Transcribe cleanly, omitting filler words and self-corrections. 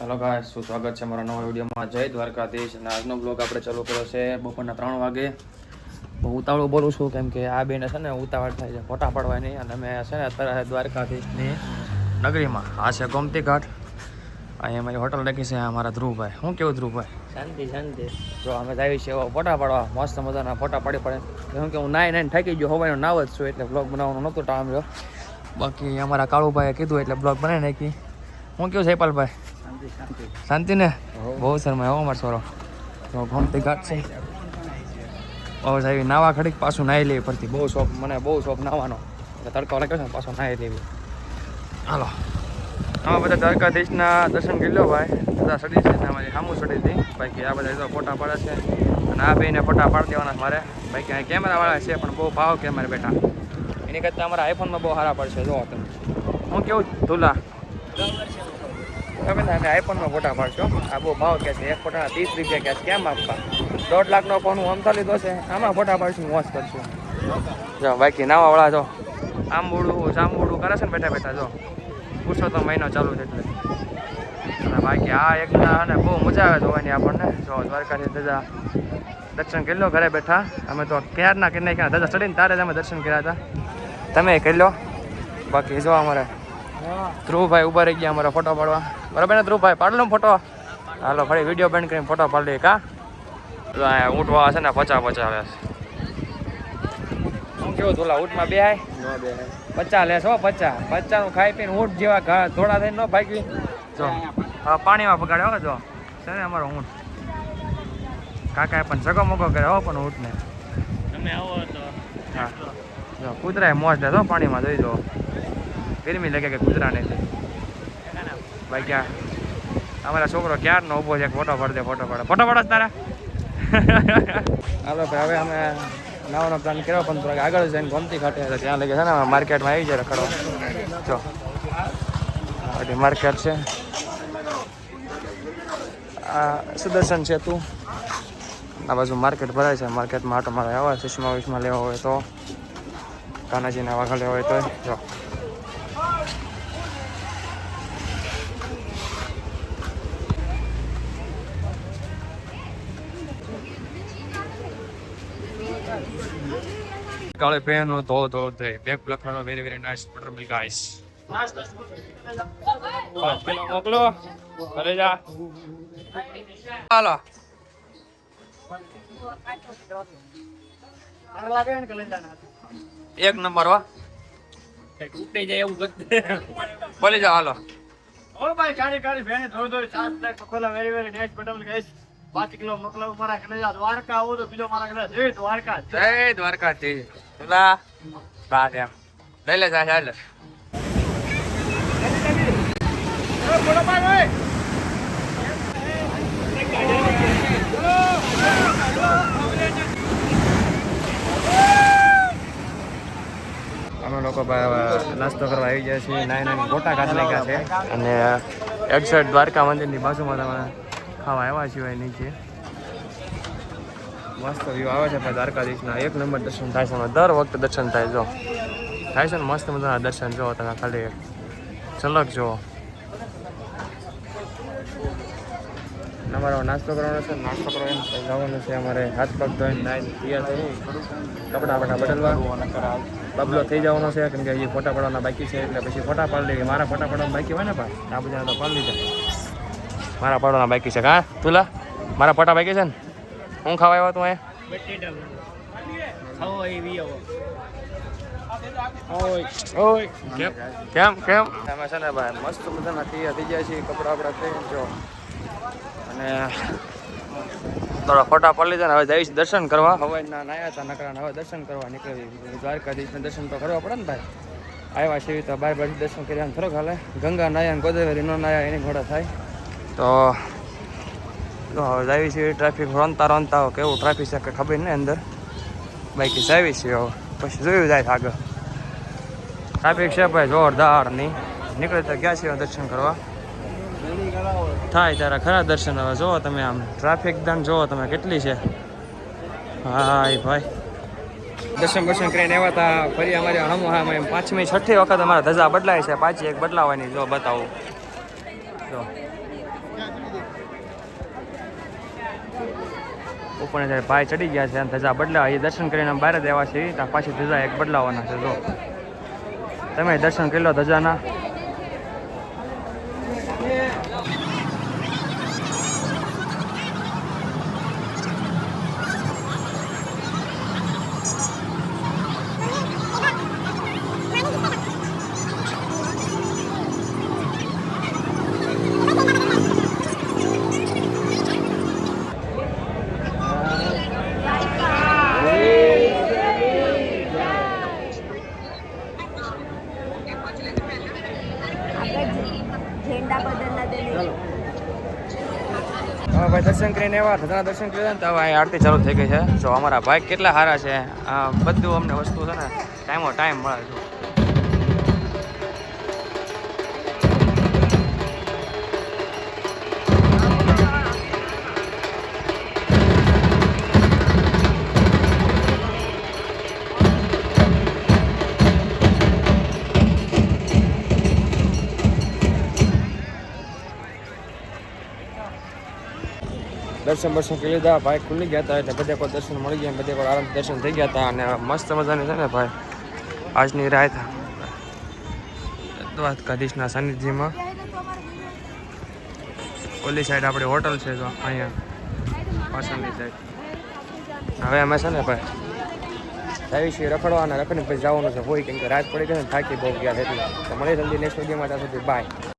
Hello guys, સ્વાગત છે મારા નવા વિડીયોમાં. જય દ્વારકાધીશ. અને આજનો બ્લોગ આપણે ચાલુ કર્યો છે બપોરના 3 વાગે. હું ઉતાવળું બોલું છું કેમ કે આ બેને છે ને ઉતાવળ થાય છે ફોટા પાડવાની. અને અમે છે ને અત્યારે દ્વારકાધીશની નગરીમાં. આ છે ગોમતી ઘાટ. અહીંયા અમારી હોટલ રાખી છે. અમારા ધ્રુવભાઈ. શું કેવું ધ્રુવભાઈ? શાંતિ શાંતિ. જો અમે જઈએ છીએ ફોટા પાડવા. મસ્ત મજાના ફોટા પાડી પડે. કેમ કે હું નાઈને થાકી ગયો, હવાનો નાવ જ છું એટલે બ્લોગ બનાવવાનો નહોતો ટાઈમ રહ્યો. બાકી અમારા કાળુભાઈએ કીધું એટલે બ્લોગ બનાવી નાખી. હું કેવું છે પાલભાઈ? શાંતિ ને? બહુ શર્મા એવો અમારો સોરો. તો ગોમતી ઘાટ છે. બહુ સાહેબ નાવા ખડીક પાછું નાહી લેવી પડતી. બહુ શોખ, મને બહુ શોખ નાવાનો. એટલે તડકો લાગ્યો છે ને પાછો નાહી લેવી. હાલો, આમાં બધા દ્વારકાધીશના દર્શન કરી લો ભાઈ. બધા સડી છે અમારી સામું સડી હતી. બાકી આ બધા ફોટા પાડે છે. અને આ બેને ફોટા પાડી દેવાના મારે. બાકી અહીં કેમેરાવાળા છે પણ બહુ ભાવ કેમેરા બેઠા. એની કરતાં અમારા આઈફોનમાં બહુ સારા પડશે. જો તમે હું કેવું ધુલા તમે અમે આઈફોનમાં ફોટા પાડશો. આ બહુ ભાવ કે છે. એક ફોટાના 30 રૂપિયા કે છે. કેમ આપવા? 1.5 લાખનો ફોન હું અમથા લીધો છે. આમાં ફોટા પાડશું, મોજ કરશું. જો બાકી નાવાવાળા જો આંબોડું જાંબોડું કરે છે ને બેઠા બેઠા. જો પૂછો તો મહિનો ચાલુ છે એટલે. અને બાકી આ એકના અને બહુ મજા આવે જોવાની આપણને. જો દ્વારકાથી ધજા દર્શન કરી લો ઘરે બેઠા. અમે તો ક્યારના કરી નાખ્યા. ધજા ચડીને તારે જ અમે દર્શન કર્યા હતા. તમે કરી લો. બાકી જો અમારે ધ્રુવભાઈ ઉભા રહી ગયા અમારા ફોટો પાડવા. બરાબર ને ધ્રુવભાઈ? પાડ લો ફોટો. હાલો ફરી વિડીયો બંધ કરીને ફોટો પાડી લઈએ. કા ઊંટવા છે ને પચા આવે છે. શું કેવું ધોલા ઊંટમાં બેહાય? 50 લેશો. 50 નું ખાઈ પીને ઊંટ જેવા થોડા થઈને ન ભાગવી. જો પાણીમાં પગાડ્યો જો છે ને અમારો ઊંટ. કાકાએ પણ સગો મોગો કર્યો પણ ઊંટને. તમે આવો તો હા જો કૂતરાએ મોજ લેતો પાણીમાં. જોઈ જો ગરમી લાગે કે કૂતરાને. ભાઈ ક્યાં અમારા છોકરો ક્યારનો ઊભો છે. ફોટો પાડ દે, ફોટો પાડે. ફોટો પાડો તારા. હાલો ભાઈ, હવે અમે નાવાનો પ્લાન કર્યો પણ થોડાક આગળ જઈને ગોમતી ઘાટે ત્યાં લગે છે ને માર્કેટમાં આવી જાય રખડવા. જો બધી માર્કેટ છે. આ સુદર્શન છે તું. આ બાજુ માર્કેટ ભરાય છે. માર્કેટમાં આટો મારે આવે. ચશ્મા વિશ્મા લેવા હોય તો, કાનાજીના વાઘા લેવા હોય તો. જો કાલે પેનો ધો દે બેક લખવાનો very very nice butter milk ice. પેલો મોકલો ઘરે જા. હાલો એક નંબર હો. તૂટી જાય એવું બોલી જાઓ. હાલો ઓ ભાઈ, કાળી કાળી ભેણે થોડી 7 લાખ પકોલા વેરી વેરી નેટ બટલ ગાઈસ. 5 કિલો મોકલો મારા કલેજા. દ્વારકા આવો તો બીજો મારા કલેજા. જય દ્વારકા. જય દ્વારકાધીશ. પેલા બાદ એમ લઈ લે જા. ચાલ બોલો ભાઈ. અમે લોકો નાસ્તો કરવા આવી ગયા છીએ. નાની ગોટા કાઢી નાખ્યા છે. અને એક્ઝેક્ટ દ્વારકા મંદિરની બાજુમાં તમે ખાવા આવ્યા છીએ. નીચે મસ્ત વ્યૂ આવે છે ભાઈ દ્વારકાધીશના. એક નંબર દર્શન થાય છે. દર વખતે દર્શન થાય. જો થાય છે ને મસ્ત મજાના દર્શન. જુઓ તમે ખાલી ઝલક જુઓ. અમારો નાસ્તો કરવાનો છે. નાસ્તો કરવા જવાનું છે. અમારે હાથ પગ ધોઈને નાઈને તૈયાર થઈ કપડાં બદલવા બબલો થઈ જવાનો છે. કેમ કે હજી ફોટા પાડવાના બાકી છે. એટલે પછી ફોટા પાડી લઈએ. મારા ફોટા પાડવાના બાકી હોય ને ભાઈ. આ બધા તો પાડી લીધા. મારા પાડવાના બાકી છે. હા તુલા મારા ફોટા બાકી છે ને. હું ખાવા આવ્યો તું કેમ કેમ અમે છે ને ભાઈ મસ્ત મજાના તૈયાર થઈ જાય છે. કપડા આપણા થઈ જો અને થોડા ફોટા પડી લીધા ને હવે જઈશ દર્શન કરવા. હવાઈના નાયા હતા નકરા. હવે દર્શન કરવા નીકળી. દ્વારકાધીશના દર્શન તો કરવા પડે ને ભાઈ. આવ્યા છે તો બાર દર્શન કર્યા થોડોક હાલે. ગંગા નાયા ને ગોદાવરી નો નાયા એની ઘોડા થાય તો હવે જાય છે. ટ્રાફિક રોનતા કેવું ટ્રાફિક છે કે ખબર નહીં અંદર. બાઈકી આવી છે. હવે પછી જોયું જાય આગળ. ટ્રાફિક છે ભાઈ જોરદાર નહીં. નીકળે તો ગયા છીએ દર્શન કરવા. થાય ત્યારે ખરા દર્શન. હવે જુઓ તમે આમ ટ્રાફિક દાન જુઓ તમે કેટલી છે. હા ભાઈ દર્શન કરીને આવ્યા હતા. ફરી અમારે હમ 5મી 6ઠી વખત અમારા ધજા બદલાય છે. પાછી એક બદલાવાની જો બતાવું. જો ઉપર જ્યારે ભાઈ ચડી ગયા છે અને ધજા બદલાવા એ દર્શન કરીને બહાર જ આવ્યા છે ત્યાં પાછી ધજા એક બદલાવાના છે. જો તમે દર્શન કરી લો ધજાના. હવે ભાઈ દર્શન કરીને એવા ધજાના દર્શન કર્યા ને તો હવે અહીં આરતી ચાલુ થઈ ગઈ છે. જો અમારા ભાઈ કેટલા સારા છે, બધું અમને વસ્તુ છે ને ટાઈમ મળે છે. દર્શન કરી લીધા, ભાઈ ખુલ્લી ગયા હતા એટલે બધે કોઈ દર્શન મળી ગયા, બધે કોઈ આરામથી દર્શન થઈ ગયા હતા. અને મસ્ત મજાની છે ને ભાઈ આજની રાત દ્વારકાધીશના સાનિધ્યમાં. ઓલી સાઈડ આપણી હોટલ છે, તો અહીંયા પાછળની સાઈડ. હવે અમે છે ને ભાઈ આવી છીએ રખડવા, અને રખડીને પછી જવાનું છે હોય, કેમ કે રાત પડી ગઈ ને થાકી બહુ ગયા છે. એટલે તો મળીએ જલ્દી નેક્સ્ટ વિડીયોમાં. ત્યાં સુધી બાય.